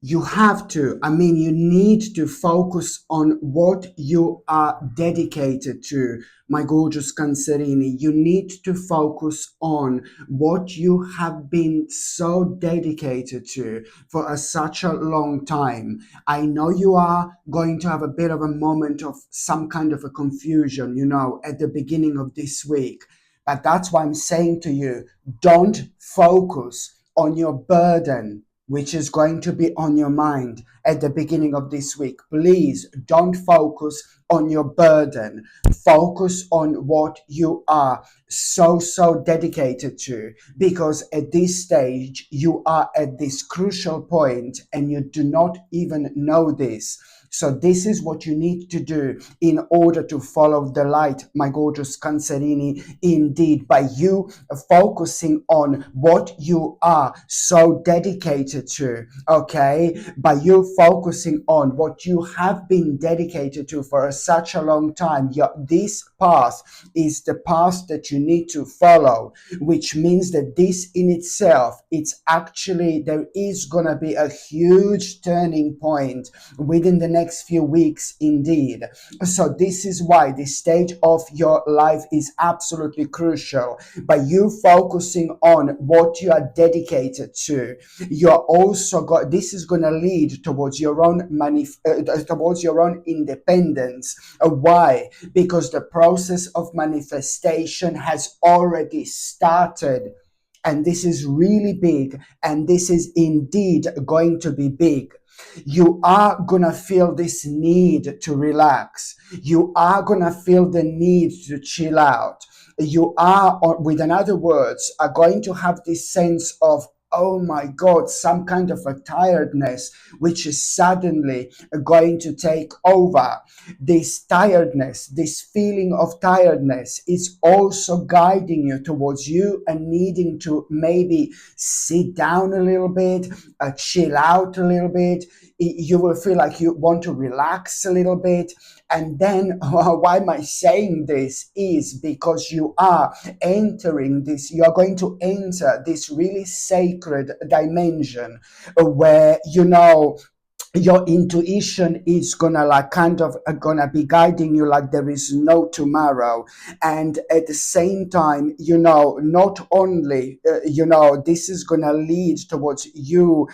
You have to, I mean, you need to focus on what you are dedicated to, my gorgeous Cancerini. You need to focus on what you have been so dedicated to for such a long time. I know you are going to have a bit of a moment of some kind of a confusion, at the beginning of this week. But that's why I'm saying to you, don't focus on your burden, which is going to be on your mind at the beginning of this week. Please don't focus on your burden. Focus on what you are so dedicated to, because at this stage you are at this crucial point and you do not even know this. So this is what you need to do in order to follow the light, my gorgeous Cancerini. Indeed, by you focusing on what you are so dedicated to, okay? By you focusing on what you have been dedicated to for such a long time, this path is the path that you need to follow, which means that this in itself, it's actually, there is gonna be a huge turning point within the next few weeks indeed. So this is why this stage of your life is absolutely crucial. By you focusing on what you are dedicated to, you're also got, this is going to lead towards your own towards your own independence. Why? Because the process of manifestation has already started. And this is really big, and this is indeed going to be big. You are gonna feel this need to relax. You are gonna feel the need to chill out. You are, with another words, are going to have this sense of, oh my God, some kind of a tiredness, which is suddenly going to take over. This tiredness, this feeling of tiredness is also guiding you towards you and needing to maybe sit down a little bit, chill out a little bit. You will feel like you want to relax a little bit. And then why am I saying this is because you are entering this, you are going to enter this really sacred dimension where, your intuition is gonna like kind of gonna be guiding you like there is no tomorrow. And at the same time, not only this is gonna lead towards you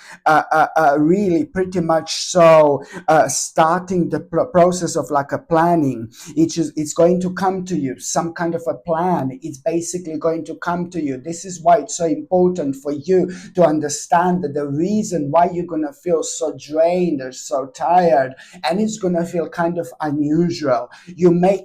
really pretty much so starting the process of like a planning. It's going to come to you, some kind of a plan. It's basically going to come to you. This is why it's so important for you to understand that the reason why you're gonna feel so drained or so tired, and it's gonna feel kind of unusual. You may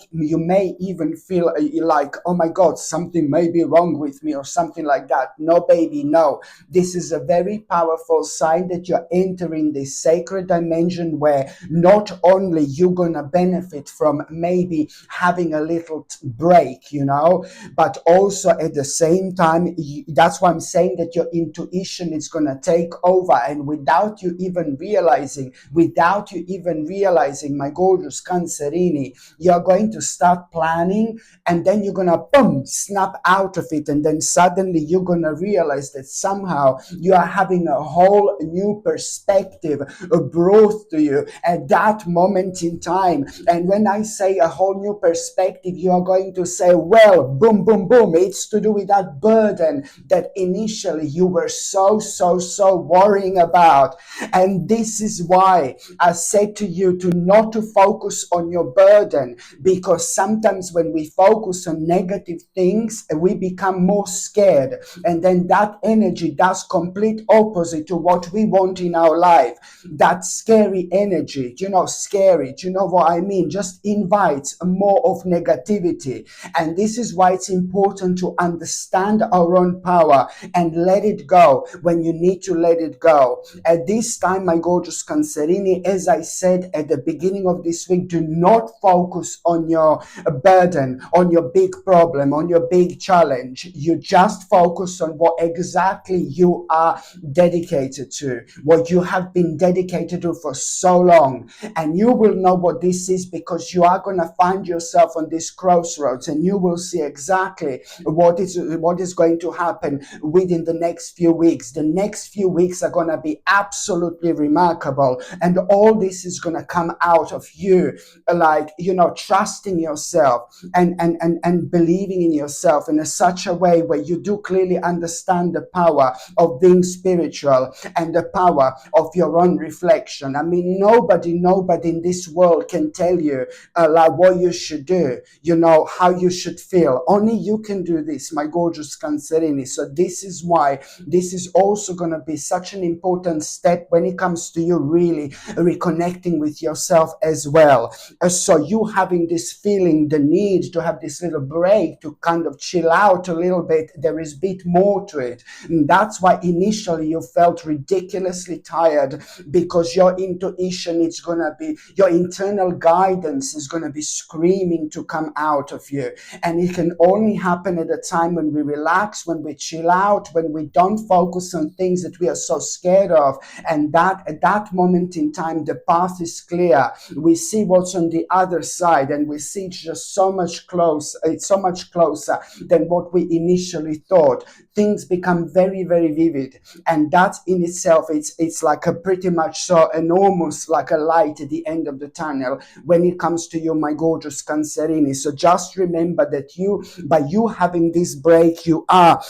even feel like, oh my God, something may be wrong with me or something like that. No, baby, no. This is a very powerful sign that you're entering this sacred dimension where not only you're gonna benefit from maybe having a little break, but also at the same time, that's why I'm saying that your intuition is gonna take over, and without you even realizing, my gorgeous Cancerini, you're going to start planning, and then you're gonna boom, snap out of it, and then suddenly you're gonna realize that somehow you are having a whole new perspective brought to you at that moment in time. And when I say a whole new perspective, you are going to say, well, boom, boom, boom, it's to do with that burden that initially you were so worrying about. And this is why I said to you to not to focus on your burden, because sometimes when we focus on negative things, we become more scared, and then that energy does complete opposite to what we want in our life. That scary energy, scary, do you know what I mean, just invites more of negativity. And this is why it's important to understand our own power and let it go when you need to let it go. At this time, my gorgeous Cancerini, as I said at the beginning of this week, do not focus on your burden, on your big problem, on your big challenge. You just focus on what exactly you are dedicated to, what you have been dedicated to for so long. And you will know what this is, because you are going to find yourself on this crossroads, and you will see exactly what is going to happen within the next few weeks. The next few weeks are going to be absolutely remarkable, and all this is going to come out of you, like, trusting yourself and believing in yourself in such a way where you do clearly understand the power of being spiritual and the power of your own reflection. I mean, nobody in this world can tell you like what you should do, how you should feel. Only you can do this, my gorgeous Cancerini. So this is why this is also going to be such an important step when it comes to you really reconnecting with yourself as well. So you having this feeling, the need to have this little break, to kind of chill out a little bit, there is a bit more to it. And that's why initially you felt ridiculously tired, because your intuition, it's going to be, your internal guidance is going to be screaming to come out of you. And it can only happen at a time when we relax, when we chill out, when we don't focus on things that we are so scared of. And that at that moment in time, the path is clear. We see what's on the other side, and we see it's just so much closer than what we initially thought. Things become very, very vivid, and that in itself, it's like a pretty much so enormous, like a light at the end of the tunnel when it comes to you, my gorgeous Cancerini. So just remember that by you having this break, you are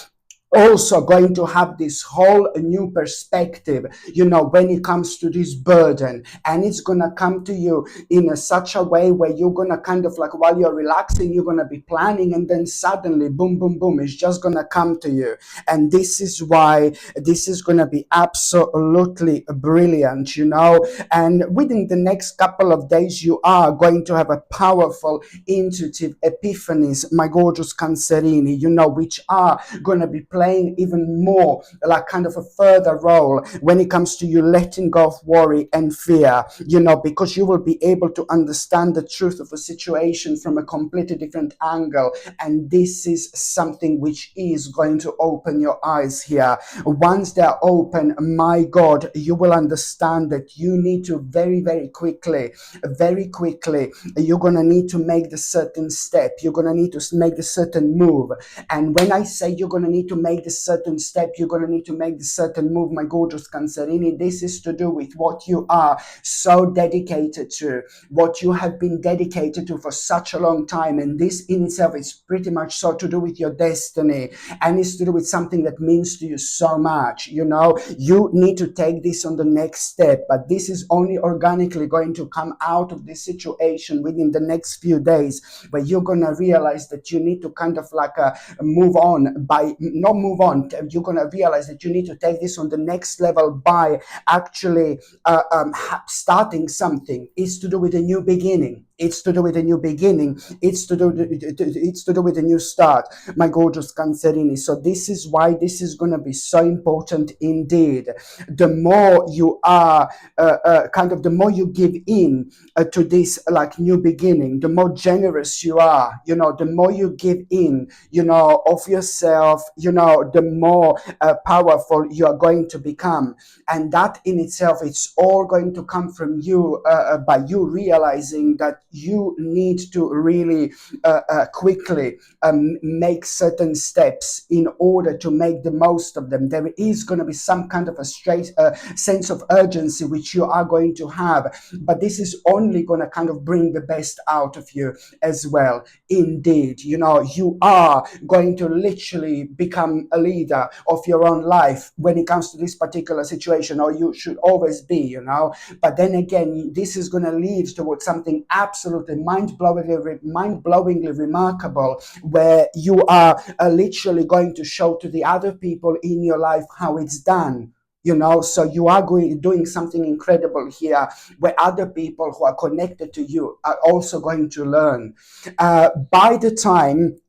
also going to have this whole new perspective, when it comes to this burden. And it's going to come to you in such a way where you're going to kind of like, while you're relaxing, you're going to be planning, and then suddenly, boom, boom, boom, it's just going to come to you. And this is why this is going to be absolutely brilliant, and within the next couple of days, you are going to have a powerful intuitive epiphanies, my gorgeous Cancerini, which are going to be playing even more like kind of a further role when it comes to you letting go of worry and fear, because you will be able to understand the truth of a situation from a completely different angle. And this is something which is going to open your eyes here. Once they're open, my God, you will understand that you need to very, very quickly, you're going to need to make the certain step. You're going to need to make the certain move. And when I say you're going to need to make the certain step, you're going to need to make the certain move, my gorgeous Cancerini, this is to do with what you are so dedicated to, what you have been dedicated to for such a long time. And this in itself is pretty much so to do with your destiny, and it's to do with something that means to you so much. You need to take this on the next step, but this is only organically going to come out of this situation within the next few days, where you're going to realize that you need to kind of like move on by not move on. You're going to realize that you need to take this on the next level by actually starting something. It's to do with a new beginning. It's to do with a new beginning. It's to do with a new start, my gorgeous Cancerini. So this is why this is going to be so important indeed. The more you are the more you give in to this like new beginning, the more generous you are, the more you give in, of yourself, the more powerful you are going to become. And that in itself, it's all going to come from you, by you realizing that you need to really quickly make certain steps in order to make the most of them. There is going to be some kind of a straight sense of urgency which you are going to have, but this is only going to kind of bring the best out of you as well. Indeed, you are going to literally become a leader of your own life when it comes to this particular situation, or you should always be, but then again, this is going to lead towards something absolutely mind-blowingly remarkable, where you are literally going to show to the other people in your life how it's done. So you are doing something incredible here, where other people who are connected to you are also going to learn. By the time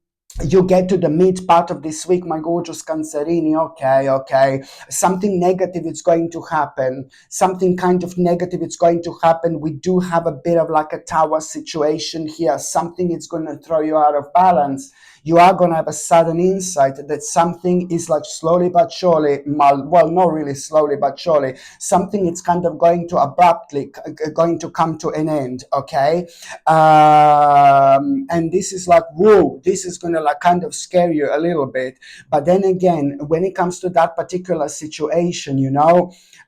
You get to the mid part of this week, my gorgeous Cancerini. Okay, something negative is going to happen. Something kind of negative is going to happen. We do have a bit of like a tower situation here. Something is going to throw you out of balance. You are going to have a sudden insight that something is like slowly but surely, well, not really slowly but surely, something is kind of going to abruptly going to come to an end. Okay, and this is like, whoa, this is gonna like kind of scare you a little bit. But then again, when it comes to that particular situation,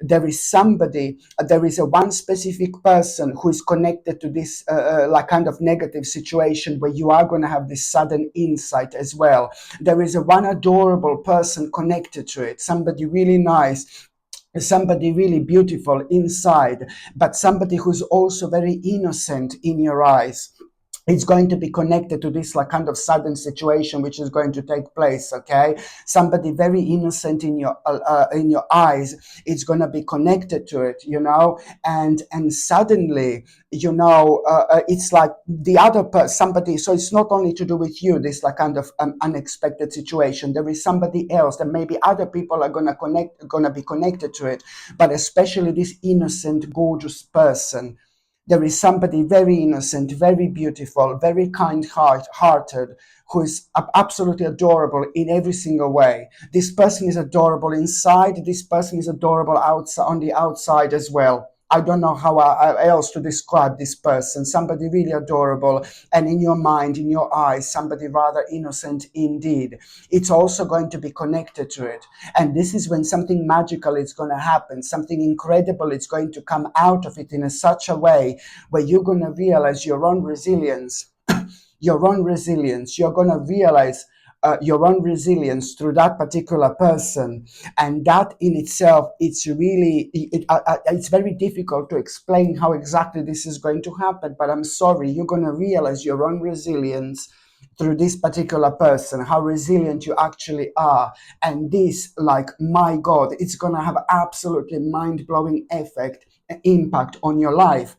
there is somebody, there is a one specific person who is connected to this like kind of negative situation, where you are going to have this sudden insight as well. There is a one adorable person connected to it, somebody really nice, somebody really beautiful inside, but somebody who's also very innocent in your eyes. It's going to be connected to this like kind of sudden situation which is going to take place. Okay, somebody very innocent in your eyes, it's going to be connected to it, and suddenly, it's like the other person, somebody. So it's not only to do with you, this like kind of unexpected situation. There is somebody else, that maybe other people are going to be connected to it, but especially this innocent, gorgeous person. There is somebody very innocent, very beautiful, very kind-hearted, who is absolutely adorable in every single way. This person is adorable inside. This person is adorable outside, on the outside as well. I don't know how else to describe this person. Somebody really adorable, and in your mind, in your eyes, somebody rather innocent indeed. It's also going to be connected to it. And this is when something magical is going to happen, something incredible is going to come out of it in such a way where you're going to realize your own resilience, your own resilience. You're going to realize your own resilience through that particular person, and that in itself, it's really it's very difficult to explain how exactly this is going to happen, but I'm sorry, you're going to realize your own resilience through this particular person, how resilient you actually are. And this, like, my God, it's going to have absolutely mind-blowing effect, impact on your life.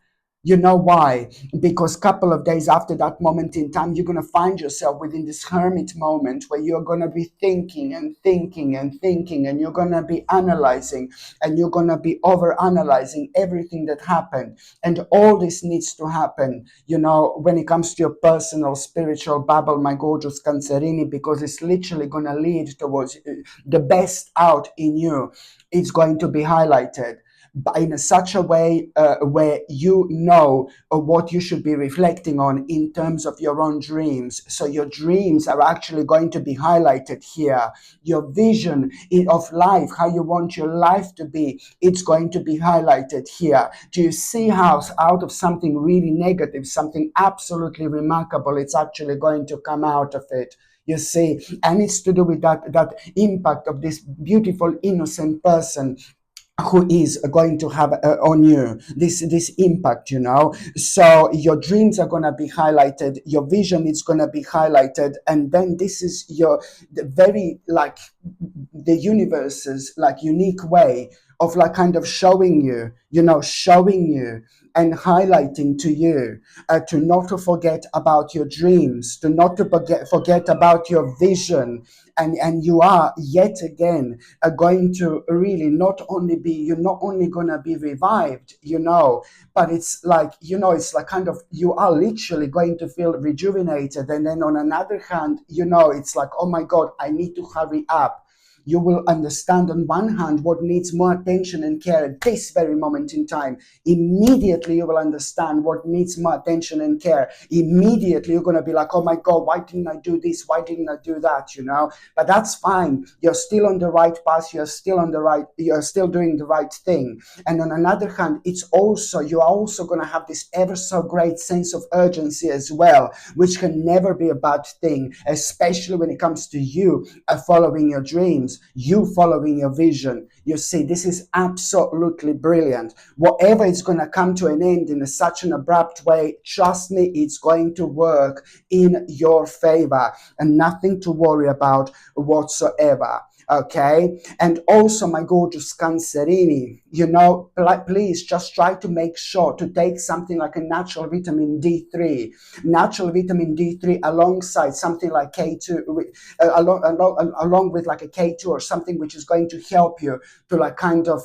You know why? Because a couple of days after that moment in time, you're going to find yourself within this hermit moment where you're going to be thinking and thinking and thinking, and you're going to be analyzing, and you're going to be over analyzing everything that happened. And all this needs to happen, when it comes to your personal spiritual bubble, my gorgeous Cancerini, because it's literally going to lead towards the best out in you. It's going to be highlighted in such a way where what you should be reflecting on in terms of your own dreams. So your dreams are actually going to be highlighted here. Your vision of life, how you want your life to be, it's going to be highlighted here. Do you see how out of something really negative, something absolutely remarkable, it's actually going to come out of it? You see, and it's to do with that impact of this beautiful, innocent person who is going to have on you this impact. So your dreams are going to be highlighted, your vision is going to be highlighted, and then this is the very, like, the universe's like unique way of like kind of showing you and highlighting to you, to not to forget about your dreams, to not to forget about your vision. And you are yet again going to really you're not only going to be revived, but it's like, it's like kind of, you are literally going to feel rejuvenated. And then on another hand, it's like, oh my God, I need to hurry up. You will understand on one hand what needs more attention and care at this very moment in time. Immediately you will understand what needs more attention and care. Immediately you're going to be like, oh my God, why didn't I do this? Why didn't I do that? But that's fine. You're still on the right path. You're still doing the right thing. And on another hand, you're also going to have this ever so great sense of urgency as well, which can never be a bad thing, especially when it comes to you following your dreams, you following your vision. You see, this is absolutely brilliant. Whatever is going to come to an end in such an abrupt way, trust me, it's going to work in your favor, and nothing to worry about whatsoever. Okay. And also, my gorgeous Cancerini, please just try to make sure to take something like a natural vitamin D3, alongside something like K2, along with like a K2 or something which is going to help you to like kind of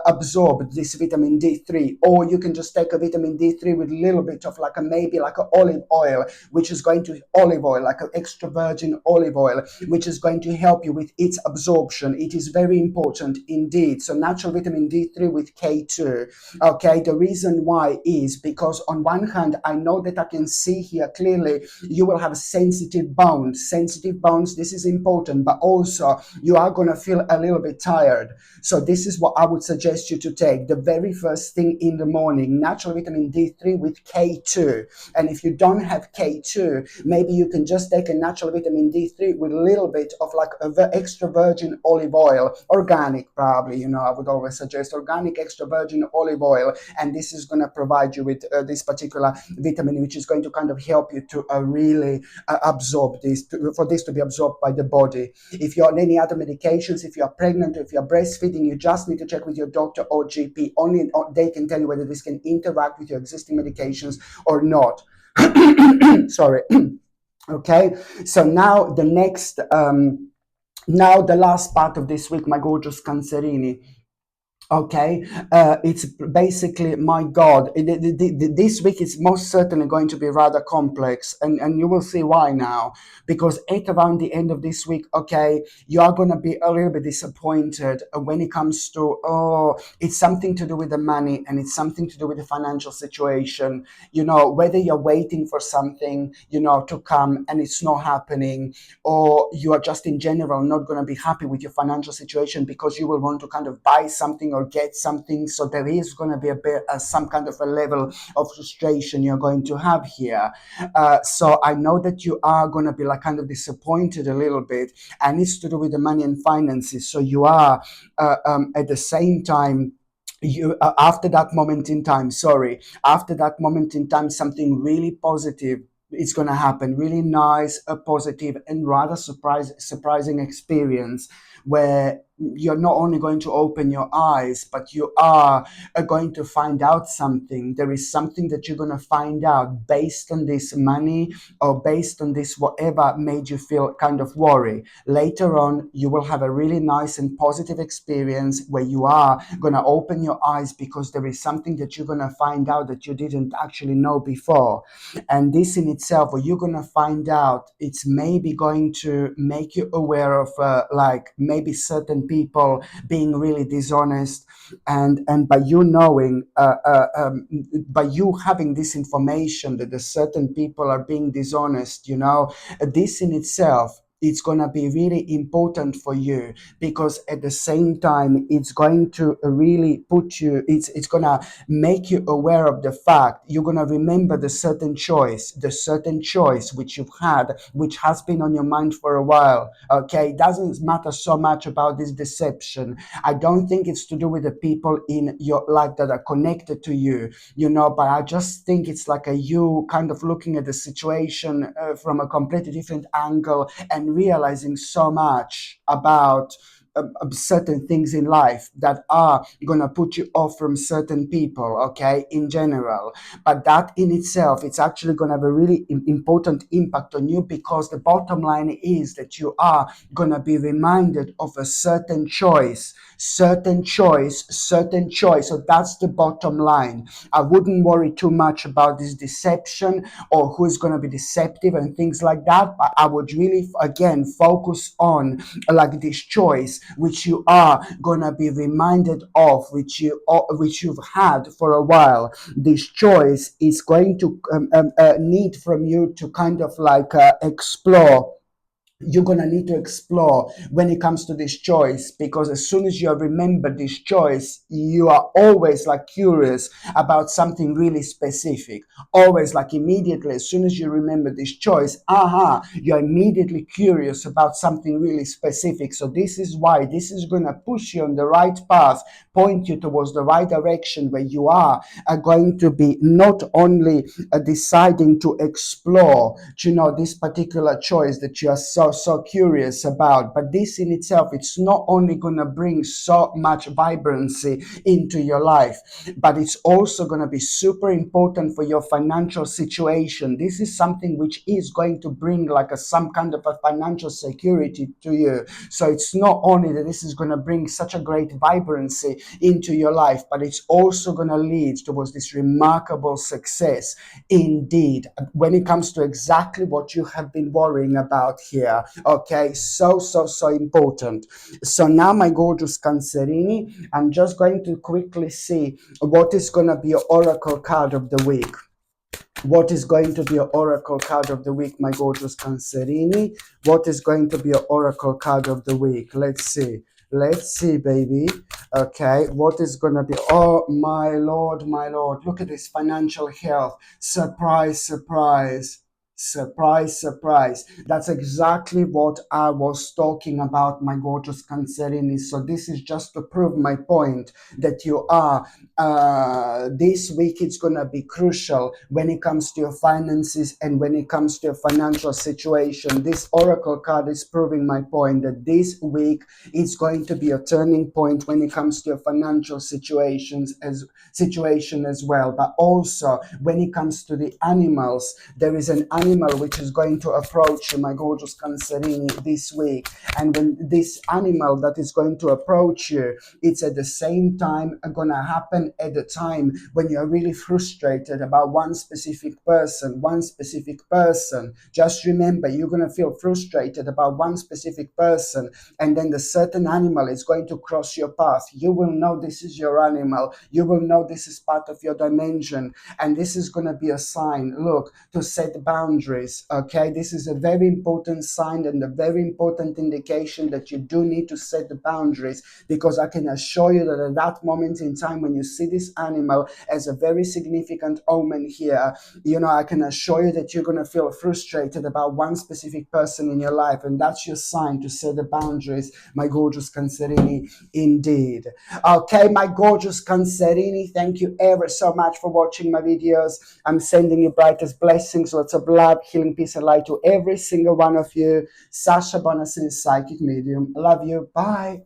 absorb this vitamin D3. Or you can just take a vitamin D3 with a little bit of like a maybe like an olive oil, which is going to olive oil, like an extra virgin olive oil, which is going to help you with its absorption. It is very important indeed. So natural vitamin D3 with K2. Okay, the reason why is because on one hand, I know that I can see here clearly you will have sensitive bones. Sensitive bones, this is important, but also you are going to feel a little bit tired. So this is what I would suggest you to take. The very first thing in the morning, natural vitamin D3 with K2. And if you don't have K2, maybe you can just take a natural vitamin D3 with a little bit of like extra virgin olive oil, organic probably, I would always suggest organic extra virgin olive oil. And this is going to provide you with this particular vitamin, which is going to kind of help you to really absorb this, for this to be absorbed by the body. If you're on any other medications, if you're pregnant, if you're breastfeeding, you just need to check with your doctor or GP. Only they can tell you whether this can interact with your existing medications or not. Sorry. Okay, so now the next, now the last part of this week, my gorgeous Cancerini. Okay, it's basically, my God, this week is most certainly going to be rather complex, and you will see why now. Because at around the end of this week, okay, you are going to be a little bit disappointed when it comes to, it's something to do with the money, and it's something to do with the financial situation. Whether you're waiting for something, to come and it's not happening, or you are just in general not going to be happy with your financial situation because you will want to kind of buy something or get something. So there is going to be a bit some kind of a level of frustration you're going to have here. So I know that you are going to be like kind of disappointed a little bit, and it's to do with the money and finances. So you are at the same time, you after that moment in time, something really positive is going to happen, really nice, a positive and rather surprising experience, where you're not only going to open your eyes, but you are going to find out something. There is something that you're going to find out based on this money, or based on this whatever made you feel kind of worry. Later on, you will have a really nice and positive experience where you are going to open your eyes, because there is something that you're going to find out that you didn't actually know before. And this in itself, what you're going to find out, it's maybe going to make you aware of like maybe certain people being really dishonest. And by you knowing, by you having this information that the certain people are being dishonest, this in itself, it's going to be really important for you, because at the same time it's going to really put you, it's going to make you aware of the fact, you're going to remember the certain choice which you've had, which has been on your mind for a while. Okay, it doesn't matter so much about this deception. I don't think it's to do with the people in your life that are connected to you, but I just think it's like a you kind of looking at the situation from a completely different angle, and realizing so much about certain things in life that are going to put you off from certain people, okay, in general. But that in itself, it's actually going to have a really important impact on you, because the bottom line is that you are going to be reminded of a certain choice. So that's the bottom line. I wouldn't worry too much about this deception, or who's going to be deceptive and things like that. But I would really, again, focus on like this choice, which you are going to be reminded of, which you've had for a while. This choice is going to need from you to kind of like explore. You're going to need to explore when it comes to this choice, because as soon as you remember this choice, you are always like curious about something really specific. Always, like, immediately as soon as you remember this choice, you're immediately curious about something really specific. So this is why this is going to push you on the right path, point you towards the right direction, where you are going to be not only deciding to explore, this particular choice that you are so so curious about. But this in itself, it's not only going to bring so much vibrancy into your life, but it's also going to be super important for your financial situation. This is something which is going to bring like some kind of a financial security to you. So it's not only that this is going to bring such a great vibrancy into your life, but it's also going to lead towards this remarkable success indeed when it comes to exactly what you have been worrying about here. Okay, so important. So now, my gorgeous Cancerini, I'm just going to quickly see what is going to be your oracle card of the week. What is going to be your oracle card of the week, my gorgeous Cancerini? What is going to be your oracle card of the week? Let's see. Let's see, baby. Okay, what is going to be? Oh, my Lord, my Lord. Look at this financial health. Surprise, surprise. Surprise, surprise. That's exactly what I was talking about, my gorgeous Cancerini. So this is just to prove my point that you are this week it's going to be crucial when it comes to your finances and when it comes to your financial situation. This oracle card is proving my point that this week is going to be a turning point when it comes to your financial situation as well. But also when it comes to the animals, there is an animal which is going to approach you, my gorgeous Cancerini, this week. And when this animal that is going to approach you, it's at the same time going to happen at the time when you're really frustrated about one specific person. Just remember, you're going to feel frustrated about one specific person, and then the certain animal is going to cross your path. You will know this is your animal. You will know this is part of your dimension, and this is going to be a sign, look, to set boundaries. Okay, this is a very important sign and a very important indication that you do need to set the boundaries, because I can assure you that at that moment in time when you see this animal as a very significant omen here, I can assure you that you're going to feel frustrated about one specific person in your life, and that's your sign to set the boundaries, my gorgeous Cancerini, indeed. Okay, my gorgeous Cancerini, thank you ever so much for watching my videos. I'm sending you brightest blessings, lots of love, healing, peace, and light to every single one of you. Sasha Bonasin, psychic medium. Love you. Bye.